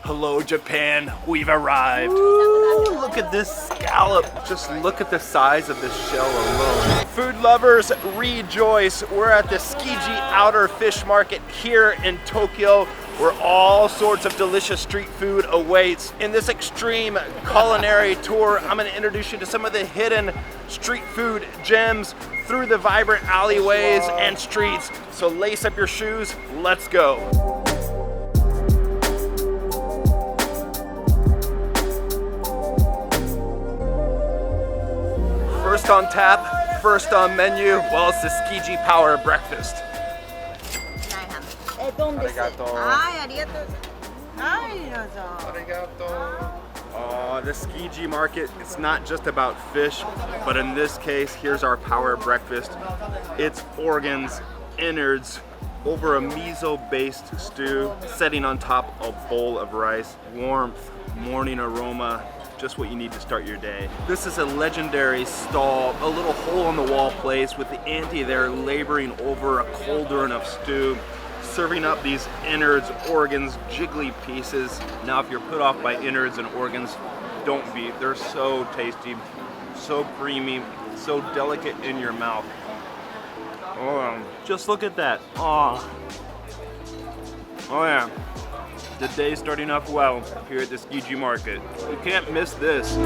Hello, Japan. We've arrived. Ooh, look at this scallop. Just look at the size of this shell alone. Food lovers, rejoice. We're at the Tsukiji Outer Fish Market here in Tokyo, where all sorts of delicious street food awaits. In this extreme culinary tour, I'm going to introduce you to some of the hidden street food gems through the vibrant alleyways and streets. So lace up your shoes, let's go. First on tap, first on menu, well, it's the Tsukiji Power Breakfast. Oh, the Tsukiji market, it's not just about fish, but in this case, here's our power breakfast. It's organs, innards, over a miso-based stew, setting on top a bowl of rice, warmth, morning aroma, just what you need to start your day. This is a legendary stall, a little hole-in-the-wall place with the auntie there laboring over a cauldron of stew, serving up these innards, organs, jiggly pieces. Now, if you're put off by innards and organs, don't be. They're so tasty, so creamy, so delicate in your mouth. Oh, just look at that. Oh yeah. The day's starting off well here at the Tsukiji market. You can't miss this.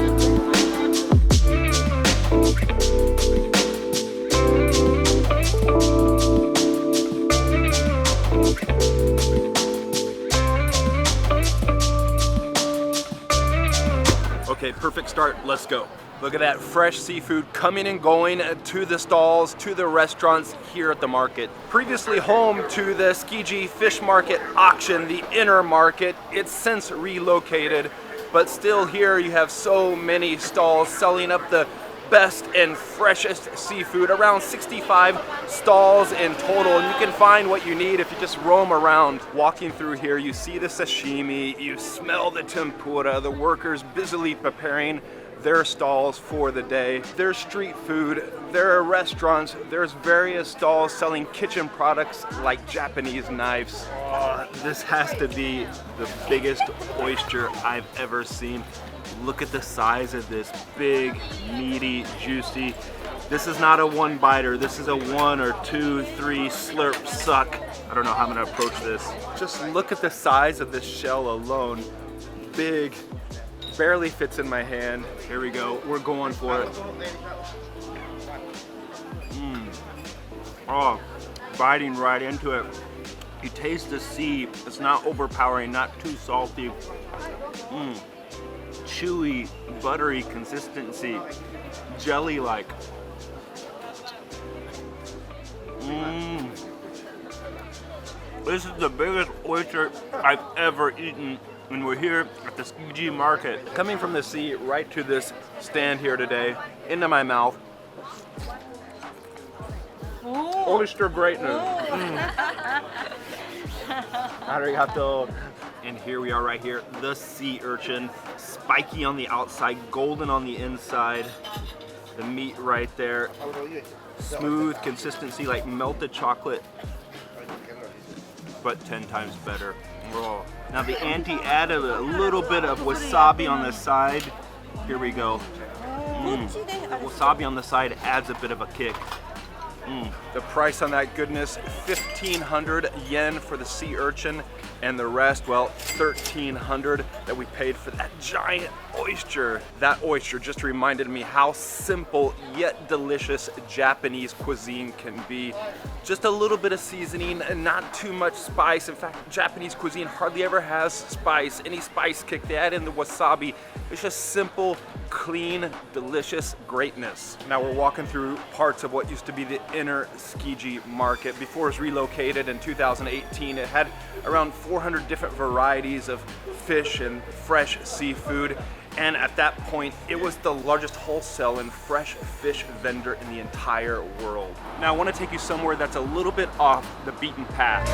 Okay, perfect start, let's go. Look at that fresh seafood coming and going to the stalls, to the restaurants here at the market. Previously home to the Tsukiji Fish Market auction, the inner market, it's since relocated, but still here you have so many stalls selling up the best and freshest seafood, around 65 stalls in total, and you can find what you need if you just roam around. Walking through here, you see the sashimi, you smell the tempura, the workers busily preparing their stalls for the day. There's street food, there are restaurants, there's various stalls selling kitchen products like Japanese knives. Oh, this has to be the biggest oyster I've ever seen. Look at the size of this, big, meaty, juicy. This is not a one biter, this is a 1 or 2, 3 slurp suck. I don't know how I'm gonna approach this. Just look at the size of this shell alone. Big, barely fits in my hand. Here we go, we're going for it. Oh, biting right into it. You taste the sea, it's not overpowering, not too salty. Chewy, buttery consistency, jelly-like. This is the biggest oyster I've ever eaten, and we're here at the Tsukiji market. Coming from the sea right to this stand here today, into my mouth. Oyster greatness. Arigato. And here we are right here, the sea urchin. Spiky on the outside, golden on the inside. The meat right there. Smooth consistency like melted chocolate, but 10 times better. Oh. Now the auntie added a little bit of wasabi on the side. Here we go. Wasabi on the side adds a bit of a kick. The price on that goodness, 1,500 yen for the sea urchin, and the rest, well, 1,300 that we paid for that giant oyster. That oyster just reminded me how simple yet delicious Japanese cuisine can be. Just a little bit of seasoning and not too much spice. In fact, Japanese cuisine hardly ever has spice, any spice kick. They add in the wasabi. It's just simple, clean, delicious greatness. Now we're walking through parts of what used to be the inner Tsukiji market. Before it was relocated in 2018, it had around 400 different varieties of fish and fresh seafood. And at that point, it was the largest wholesale and fresh fish vendor in the entire world. Now I want to take you somewhere that's a little bit off the beaten path.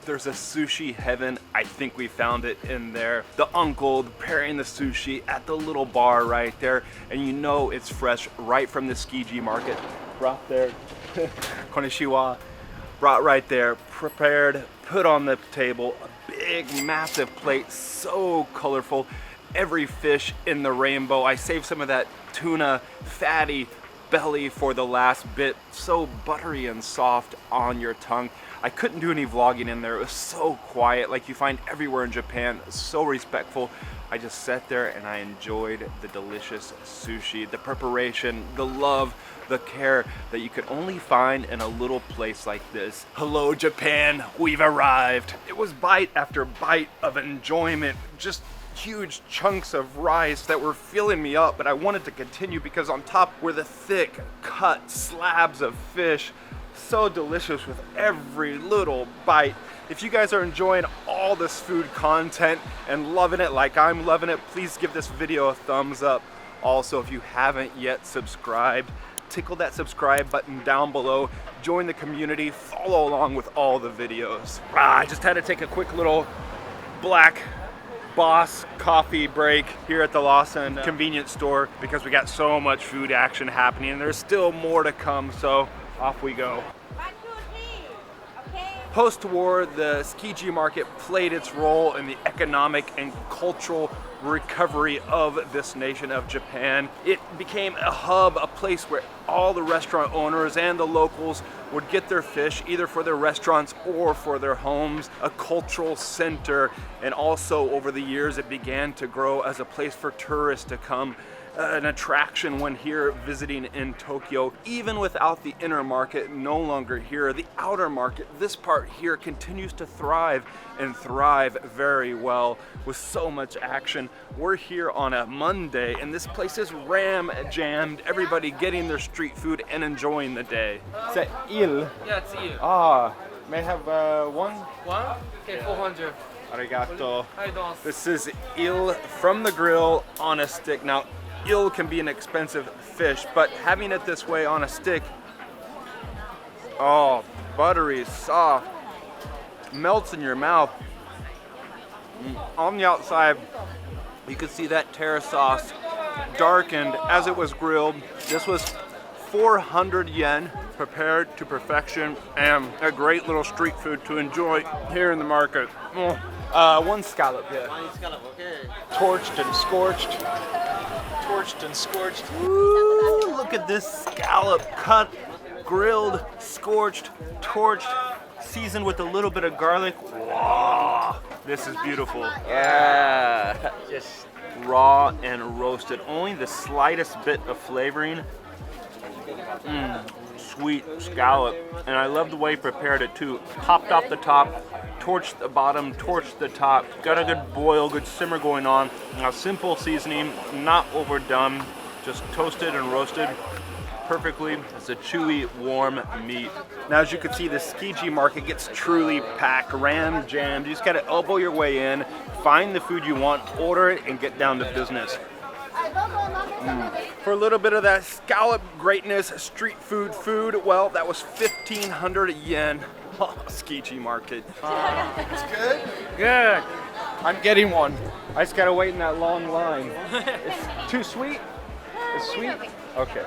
there's a sushi heaven. I think we found it in there. The uncle preparing the sushi at the little bar right there, and you know it's fresh right from the Tsukiji market. Brought there, konnichiwa, brought right there, prepared, put on the table, a big, massive plate, so colorful. Every fish in the rainbow. I saved some of that tuna, fatty belly for the last bit. So buttery and soft on your tongue. I couldn't do any vlogging in there. It was so quiet, like you find everywhere in Japan. So respectful. I just sat there and I enjoyed the delicious sushi, the preparation, the love, the care that you could only find in a little place like this. Hello Japan, we've arrived. It was bite after bite of enjoyment, just huge chunks of rice that were filling me up, but I wanted to continue because on top were the thick cut slabs of fish. So delicious with every little bite. If you guys are enjoying all this food content and loving it like I'm loving it, please give this video a thumbs up. Also, if you haven't yet subscribed, tickle that subscribe button down below, join the community, follow along with all the videos. I just had to take a quick little Black Boss coffee break here at the Lawson convenience store because we got so much food action happening and there's still more to come, so off we go. 1, 2, 3. Okay. Post-war, the Tsukiji market played its role in the economic and cultural recovery of this nation of Japan. It became a hub, a place where all the restaurant owners and the locals would get their fish either for their restaurants or for their homes, a cultural center, and also over the years it began to grow as a place for tourists to come, an attraction when here visiting in Tokyo. Even without the inner market no longer here, the outer market, this part here continues to thrive and thrive very well with so much action. We're here on a Monday and this place is ram-jammed, everybody getting their street food and enjoying the day. Is il? Yeah, it's you. Ah, may I have one? One? Okay, 400. Arigato. Hi, Don. This is il from the grill on a stick. Now, eel can be an expensive fish, but having it this way on a stick, oh, buttery, soft, melts in your mouth. On the outside, you could see that terra sauce darkened as it was grilled. This was 400 yen, prepared to perfection, and a great little street food to enjoy here in the market. One scallop, yeah. One scallop, okay. Torched and scorched. Torched and scorched. Ooh, look at this scallop, cut, grilled, scorched, torched, seasoned with a little bit of garlic. Wow, this is beautiful. Yeah, just raw and roasted. Only the slightest bit of flavoring. Sweet scallop, and I love the way he prepared it too. Popped off the top, torched the bottom, torched the top. Got a good boil, good simmer going on. Now, simple seasoning, not overdone, just toasted and roasted perfectly. It's a chewy, warm meat. Now, as you can see, the Tsukiji market gets truly packed, ram-jammed. You just gotta elbow your way in, find the food you want, order it, and get down to business. For a little bit of that scallop greatness, street food, well, that was 1,500 yen. Oh, Tsukiji market. It's good? Good. I'm getting one. I just gotta wait in that long line. It's too sweet? It's sweet? Okay.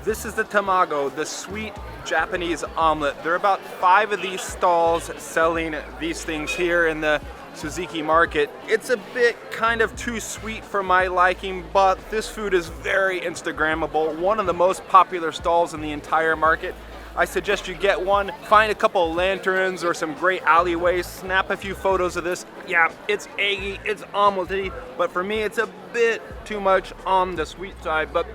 This is the tamago, the sweet Japanese omelet. There are about 5 of these stalls selling these things here in the Tsukiji market. It's a bit kind of too sweet for my liking, but this food is very Instagrammable. One of the most popular stalls in the entire market. I suggest you get one, find a couple of lanterns or some great alleyways, snap a few photos of this. Yeah, it's eggy, it's omelette-y, but for me it's a bit too much on the sweet side. But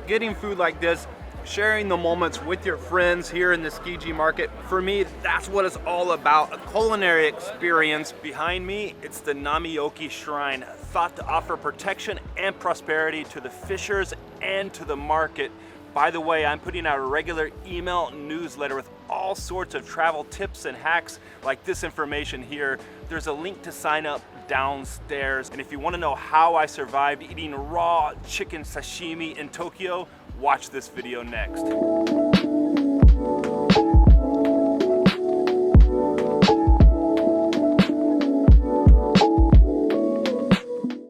getting food like this, sharing the moments with your friends here in the Tsukiji market, for me, that's what it's all about, a culinary experience. Behind me, it's the Namioki Shrine, thought to offer protection and prosperity to the fishers and to the market. By the way, I'm putting out a regular email newsletter with all sorts of travel tips and hacks like this information here. There's a link to sign up downstairs. And if you want to know how I survived eating raw chicken sashimi in Tokyo, watch this video next.